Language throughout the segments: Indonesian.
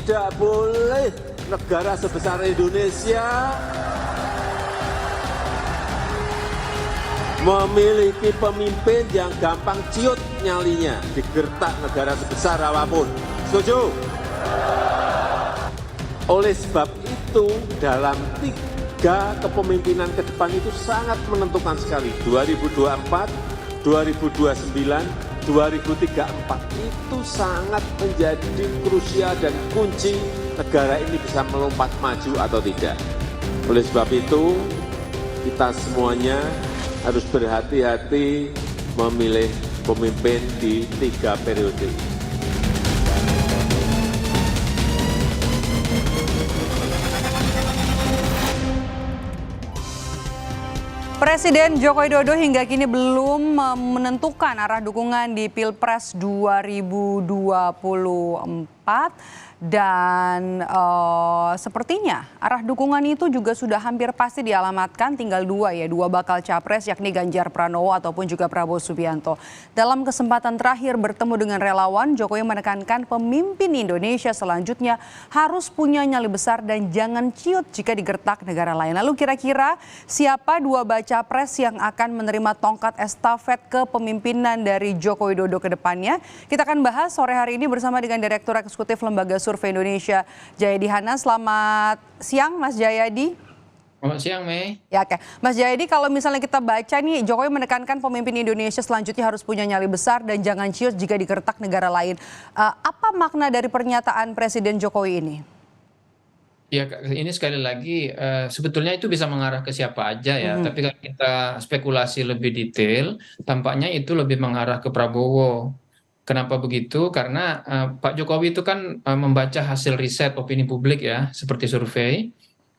Tidak boleh negara sebesar Indonesia memiliki pemimpin yang gampang ciut nyalinya, digertak negara sebesar apapun. Setuju? Oleh sebab itu, dalam 3 kepemimpinan ke depan itu sangat menentukan sekali. 2024, 2029, 2034 itu sangat menjadi krusial dan kunci negara ini bisa melompat maju atau tidak. Oleh sebab itu, kita semuanya harus berhati-hati memilih pemimpin di 3 periode. Presiden Joko Widodo hingga kini belum menentukan arah dukungan di Pilpres 2024 dan sepertinya arah dukungan itu juga sudah hampir pasti dialamatkan, tinggal 2 bakal capres yakni Ganjar Pranowo ataupun juga Prabowo Subianto. Dalam kesempatan terakhir bertemu dengan relawan, Jokowi menekankan pemimpin Indonesia selanjutnya harus punya nyali besar dan jangan ciut jika digertak negara lain. Lalu kira-kira siapa 2 baca pres yang akan menerima tongkat estafet kepemimpinan dari Joko Widodo ke depannya? Kita akan bahas sore hari ini bersama dengan Direktur Eksekutif Lembaga Survei Indonesia, Jayadi Hanan. Selamat siang, Mas Jayadi. Selamat siang, Mei. Ya, oke. Mas Jayadi, kalau misalnya kita baca nih, Jokowi menekankan pemimpin Indonesia selanjutnya harus punya nyali besar dan jangan ciut jika digertak negara lain. Apa makna dari pernyataan Presiden Jokowi ini? Ya, ini sekali lagi sebetulnya itu bisa mengarah ke siapa aja ya. Tapi kalau kita spekulasi lebih detail, tampaknya itu lebih mengarah ke Prabowo. Kenapa begitu? Karena Pak Jokowi itu kan membaca hasil riset opini publik ya, seperti survei.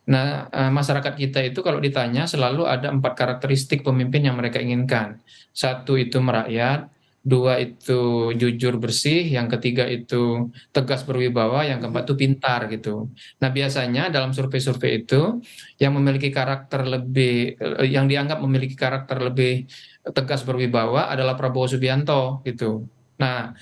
Nah, masyarakat kita itu kalau ditanya selalu ada 4 karakteristik pemimpin yang mereka inginkan. 1 itu merakyat, 2 itu jujur bersih, yang ketiga itu tegas berwibawa, yang keempat itu pintar gitu. Nah, biasanya dalam survei-survei itu yang memiliki karakter lebih, yang dianggap memiliki karakter lebih tegas berwibawa adalah Prabowo Subianto gitu. Nah,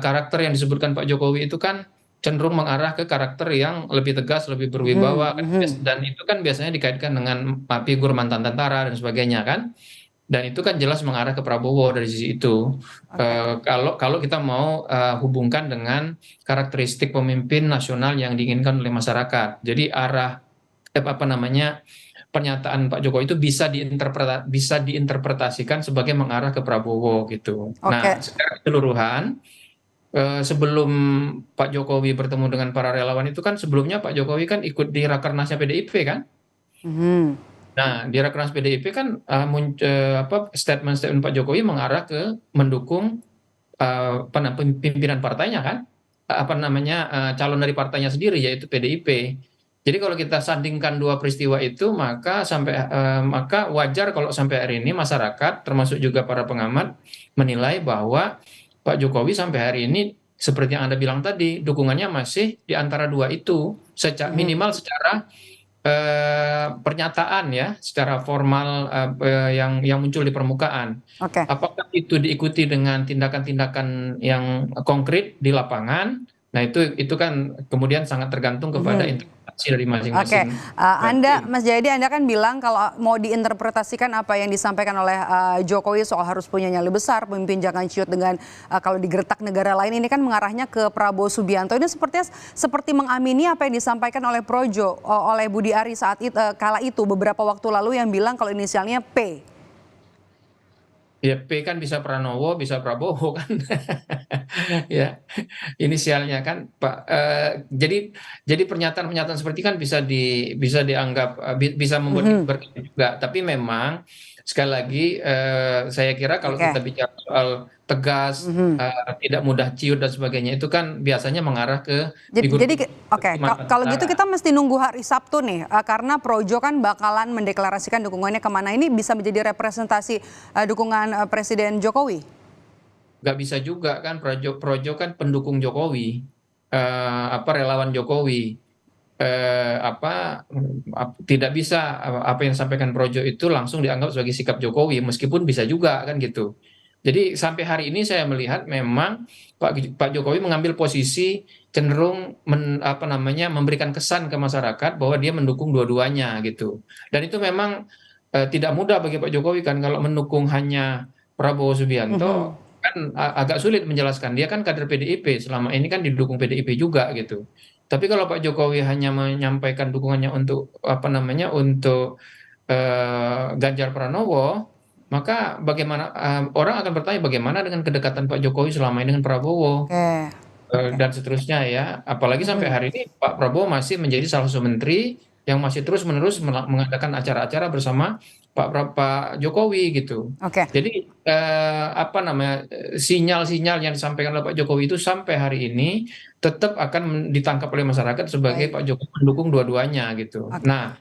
karakter yang disebutkan Pak Jokowi itu kan cenderung mengarah ke karakter yang lebih tegas, lebih berwibawa, dan itu kan biasanya dikaitkan dengan figur mantan tentara dan sebagainya kan. Dan itu kan jelas mengarah ke Prabowo dari sisi itu. Kalau kita mau hubungkan dengan karakteristik pemimpin nasional yang diinginkan oleh masyarakat. Jadi arah pernyataan Pak Jokowi itu bisa diinterpretasikan sebagai mengarah ke Prabowo gitu. Nah, secara keseluruhan sebelum Pak Jokowi bertemu dengan para relawan itu kan sebelumnya Pak Jokowi kan ikut di rakernasnya PDIP kan. Nah, di Rakernas PDIP kan statement-statement Pak Jokowi mengarah ke mendukung pimpinan partainya kan, calon dari partainya sendiri yaitu PDIP. Jadi kalau kita sandingkan 2 peristiwa itu maka wajar kalau sampai hari ini masyarakat termasuk juga para pengamat menilai bahwa Pak Jokowi sampai hari ini seperti yang Anda bilang tadi dukungannya masih di antara 2 itu, minimal secara pernyataan ya, secara formal yang muncul di permukaan. Apakah itu diikuti dengan tindakan-tindakan yang konkret di lapangan? Nah, itu kan kemudian sangat tergantung kepada interpretasi dari masing-masing. Mas Jayadi, Anda kan bilang kalau mau diinterpretasikan apa yang disampaikan oleh Jokowi soal harus punya nyali besar, pemimpin jangan ciut dengan kalau digertak negara lain, ini kan mengarahnya ke Prabowo Subianto. Ini sepertinya seperti mengamini apa yang disampaikan oleh Projo, oleh Budi Ari saat kala itu beberapa waktu lalu yang bilang kalau inisialnya P. Ya, P kan bisa Pranowo, bisa Prabowo kan. Ya, inisialnya kan Pak. Jadi pernyataan-pernyataan seperti kan bisa dianggap bisa membuat berkata juga. Tapi memang sekali lagi saya kira kalau kita bicara soal tegas, tidak mudah ciut dan sebagainya, itu kan biasanya mengarah ke figur. Kalau gitu kita mesti nunggu hari Sabtu nih, karena Projo kan bakalan mendeklarasikan dukungannya kemana. Ini bisa menjadi representasi dukungan Presiden Jokowi? Nggak bisa juga kan, Projo kan pendukung Jokowi, relawan Jokowi. Tidak bisa apa yang disampaikan Projo itu langsung dianggap sebagai sikap Jokowi, meskipun bisa juga kan gitu. Jadi sampai hari ini saya melihat memang Pak Jokowi mengambil posisi cenderung memberikan kesan ke masyarakat bahwa dia mendukung dua-duanya gitu. Dan itu memang tidak mudah bagi Pak Jokowi kan kalau mendukung hanya Prabowo Mhm. Subianto kan agak sulit menjelaskan. Dia kan kader PDIP, selama ini kan didukung PDIP juga gitu. Tapi kalau Pak Jokowi hanya menyampaikan dukungannya untuk untuk Ganjar Pranowo, maka bagaimana orang akan bertanya bagaimana dengan kedekatan Pak Jokowi selama ini dengan Prabowo Oke. Oke. dan seterusnya ya. Apalagi sampai Mhm. hari ini Pak Prabowo masih menjadi salah satu menteri yang masih terus-menerus mengadakan acara-acara bersama Pak Jokowi gitu. Oke. Jadi sinyal-sinyal yang disampaikan oleh Pak Jokowi itu sampai hari ini tetap akan ditangkap oleh masyarakat sebagai Baik. Pak Jokowi mendukung dua-duanya gitu. Oke. Nah,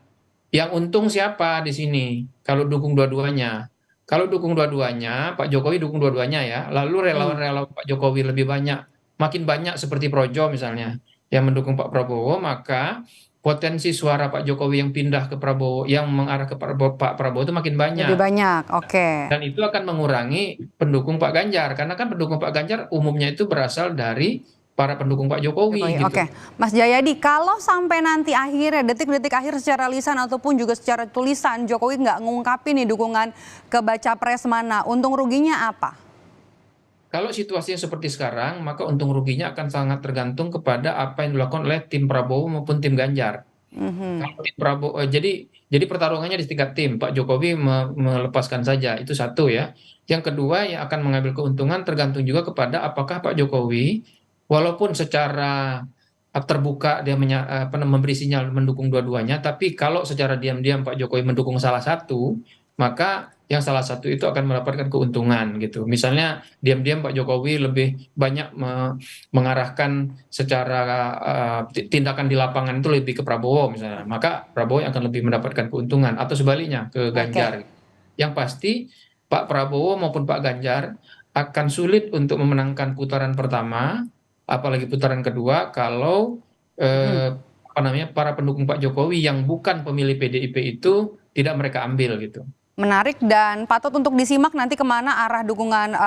yang untung siapa di sini? Kalau dukung dua-duanya. Kalau dukung dua-duanya, Pak Jokowi dukung dua-duanya ya. Lalu Hmm. relawan-relawan Pak Jokowi lebih banyak, makin banyak seperti Projo misalnya, yang mendukung Pak Prabowo, maka potensi suara Pak Jokowi yang pindah ke Prabowo, yang mengarah ke Pak Prabowo itu makin Lebih banyak. banyak. Oke. Dan itu akan mengurangi pendukung Pak Ganjar. Karena kan pendukung Pak Ganjar umumnya itu berasal dari para pendukung Pak Jokowi Jokowi. gitu. Oke, Mas Jayadi, kalau sampai nanti akhirnya detik-detik akhir secara lisan ataupun juga secara tulisan Jokowi nggak ngungkapin nih dukungan ke baca pres mana, untung ruginya apa? Kalau situasinya seperti sekarang, maka untung ruginya akan sangat tergantung kepada apa yang dilakukan oleh tim Prabowo maupun tim Ganjar. Mhm. Kalau tim Prabowo, jadi pertarungannya di tingkat tim. Pak Jokowi melepaskan saja, itu satu ya. Yang kedua yang akan mengambil keuntungan tergantung juga kepada apakah Pak Jokowi, walaupun secara terbuka dia memberi sinyal mendukung dua-duanya, tapi kalau secara diam-diam Pak Jokowi mendukung salah satu, maka yang salah satu itu akan mendapatkan keuntungan gitu. Misalnya diam-diam Pak Jokowi lebih banyak mengarahkan secara tindakan di lapangan itu lebih ke Prabowo misalnya, maka Prabowo yang akan lebih mendapatkan keuntungan atau sebaliknya ke Oke. Ganjar. Yang pasti Pak Prabowo maupun Pak Ganjar akan sulit untuk memenangkan putaran pertama, apalagi putaran kedua kalau Mhm. para pendukung Pak Jokowi yang bukan pemilih PDIP itu tidak mereka ambil gitu. Menarik dan patut untuk disimak nanti kemana arah dukungan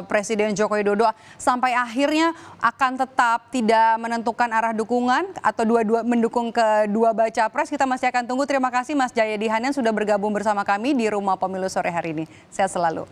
Presiden Joko Widodo sampai akhirnya akan tetap tidak menentukan arah dukungan atau dua-dua mendukung kedua baca pres. Kita masih akan tunggu. Terima kasih Mas Jayadi Hanan sudah bergabung bersama kami di Rumah Pemilu sore hari ini. Sehat selalu.